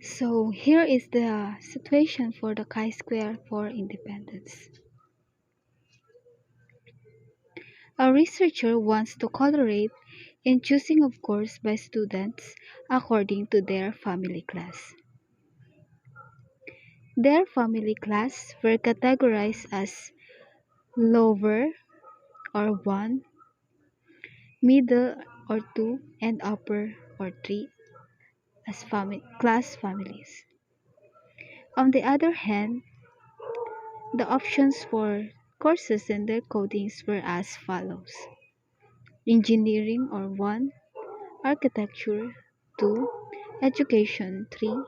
So here is the situation for the chi-square for independence. A researcher wants to correlate in choosing of course by students according to their family class. Their family class were categorized as lower or 1, middle or 2, and upper or 3 as class families. On the other hand, the options for courses and their codings were as follows: engineering or 1, architecture 2, education 3,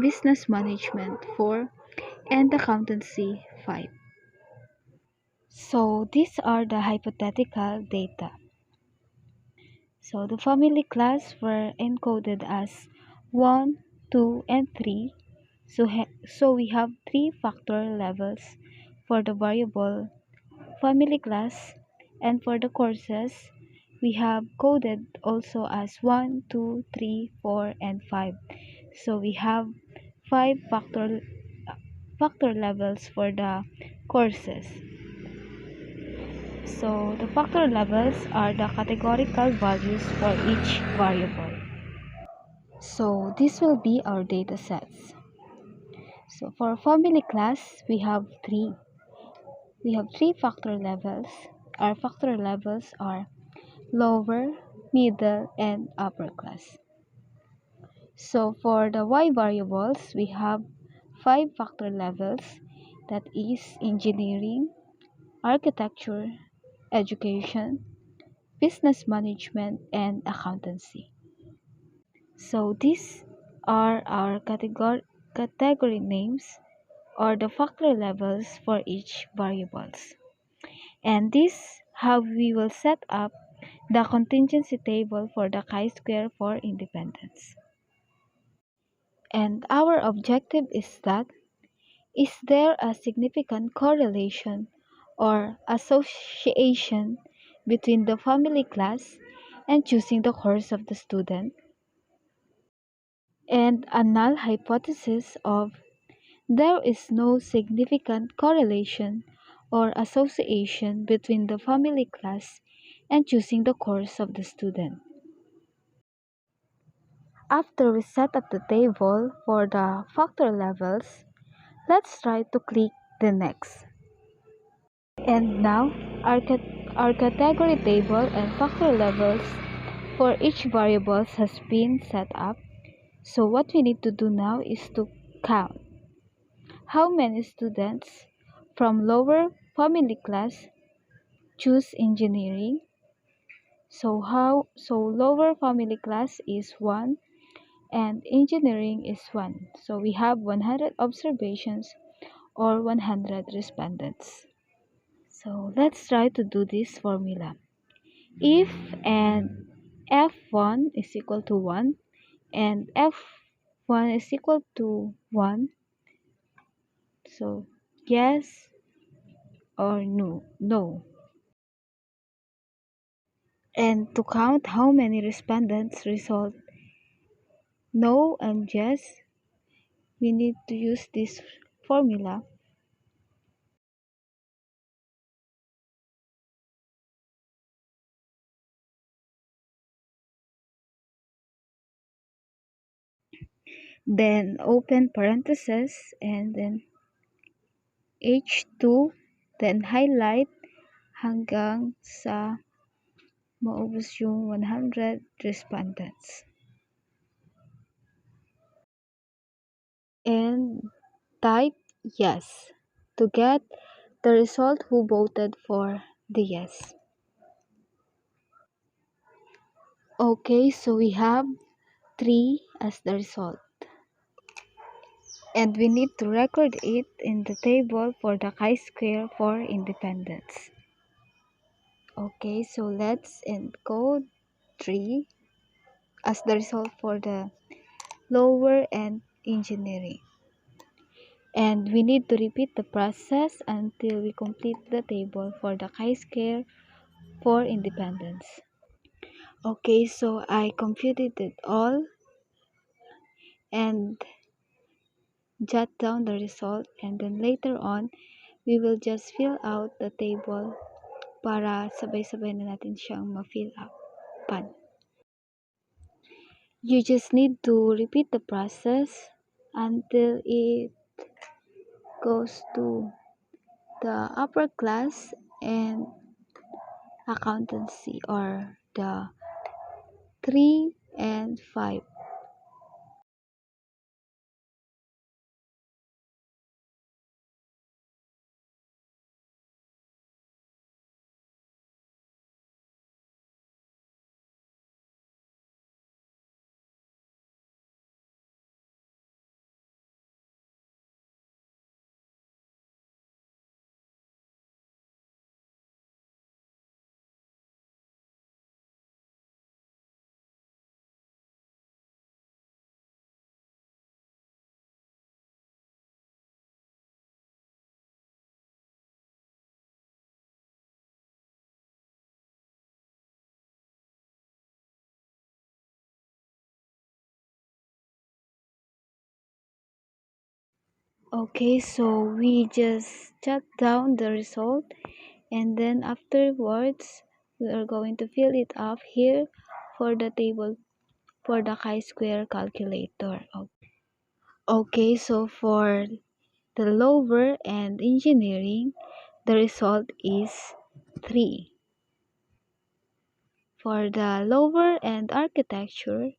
business management 4, and accountancy 5. So these are the hypothetical data. So the family class were encoded as 1, 2, and 3. So we have 3 factor levels for the variable family class, and for the courses we have coded also as 1, 2, 3, 4, and 5. So we have 5 factor levels for the courses. So the factor levels are the categorical values for each variable. So this will be our data sets. So for family class, we have three. We have 3 factor levels. Our factor levels are lower, middle, and upper class. So for the Y variables, we have 5 factor levels, that is engineering, architecture, education, business management, and accountancy. So these are our category names or the factor levels for each variables. And this how we will set up the contingency table for the chi-square for independence. And our objective is that, is there a significant correlation or association between the family class and choosing the course of the student? And a null hypothesis of there is no significant correlation or association between the family class and choosing the course of the student. After we set up the table for the factor levels, let's try to click the next. And now, our category table and factor levels for each variable has been set up. So what we need to do now is to count how many students from lower family class choose engineering. So lower family class is 1 and engineering is 1. So we have 100 observations or 100 respondents. So let's try to do this formula. If and F1 is equal to 1 and F1 is equal to 1, so yes or no. And to count how many respondents result no and yes, we need to use this formula. Then open parentheses and then H2, then highlight hanggang sa maubos yung 100 respondents. And type yes to get the result who voted for the yes. Okay, so we have 3 as the result. And we need to record it in the table for the chi-square for independence. Okay, so let's encode 3 as the result for the lower and engineering. And we need to repeat the process until we complete the table for the chi-square for independence. Okay, so I computed it all, and jot down the result, and then later on, we will just fill out the table para sabay-sabay na natin siyang ma-fill up. You just need to repeat the process until it goes to the upper class and accountancy, or the 3 and 5. Okay, so we just jot down the result, and then afterwards we are going to fill it up here for the table for the chi-square calculator. Okay, so for the lower and engineering, the result is 3. For the lower and architecture,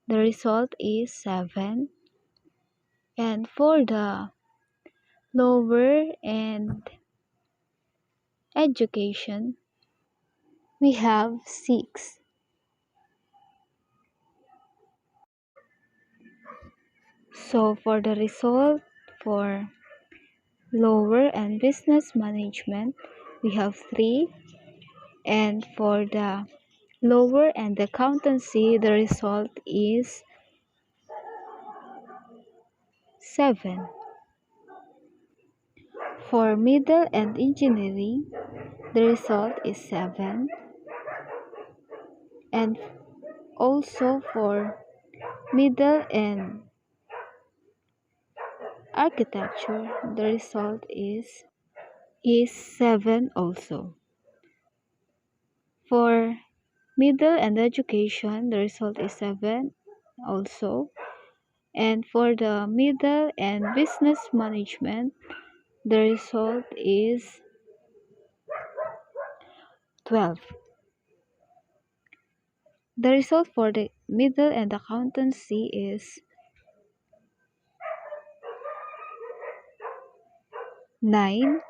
the result is 7. And for the lower and education, we have 6. So for the result for lower and business management, we have 3. And for the lower and accountancy, the result is 7. For middle and engineering, the result is 7. And also for middle and architecture, the result is 7 also. For middle and education, the result is 7 also. And for the middle and business management, the result is 12. The result for the middle and accountancy is 9.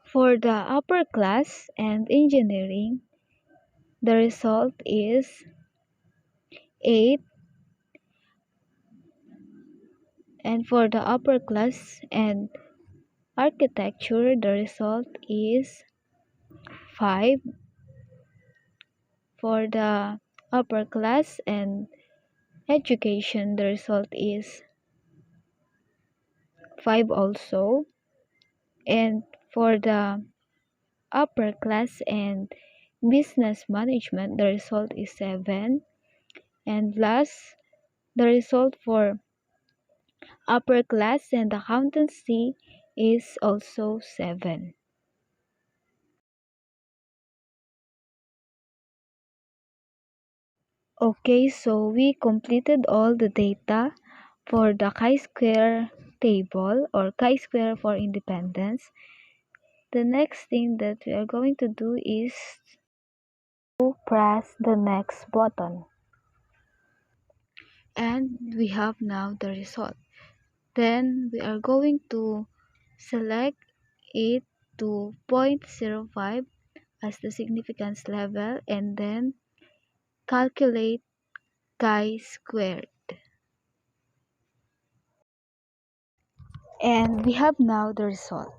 For the upper class and engineering, the result is 8. And for the upper class and architecture, the result is 5. For the upper class and education, the result is 5 also. And for the upper class and business management, the result is 7. And last, the result for upper class and accountancy is also 7. Okay, so we completed all the data for the chi-square table, or chi-square for independence. The next thing that we are going to do is to press the next button. And we have now the result. Then we are going to select it to 0.05 as the significance level, and then calculate chi-squared. And we have now the result.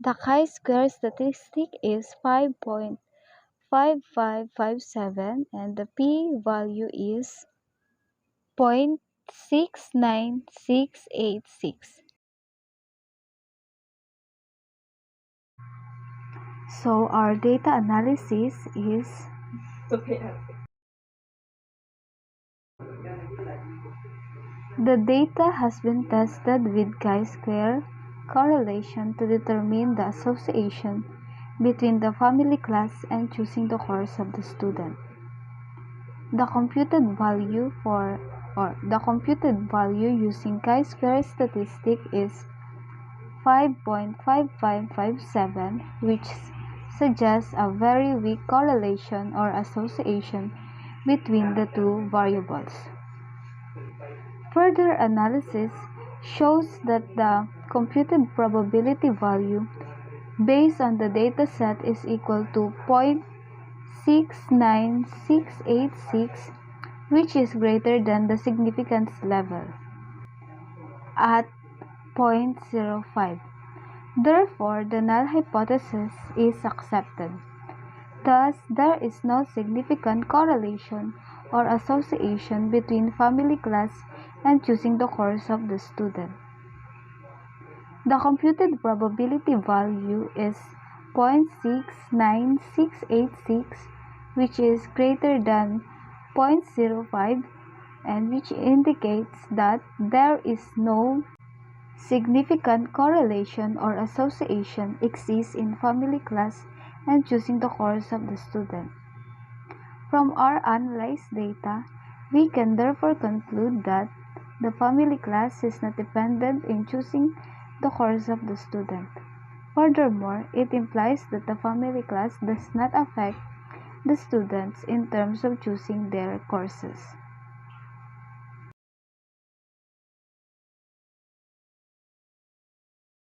The chi-square statistic is 5.5557, and the p-value is 0.69686. So our data analysis is The data has been tested with chi-square correlation to determine the association between the family class and choosing the course of the student. The computed value using chi-square statistic is 5.5557, which suggests a very weak correlation or association between the two variables. Further analysis shows that the computed probability value based on the dataset is equal to 0.69686, which is greater than the significance level at 0.05. Therefore, the null hypothesis is accepted. Thus, there is no significant correlation or association between family class and choosing the course of the student. The computed probability value is 0.69686, which is greater than 0.05 and which indicates that there is no significant correlation or association exists in family class and choosing the course of the student. From our analyzed data, we can therefore conclude that the family class is not dependent in choosing the course of the student. Furthermore, it implies that the family class does not affect the students in terms of choosing their courses.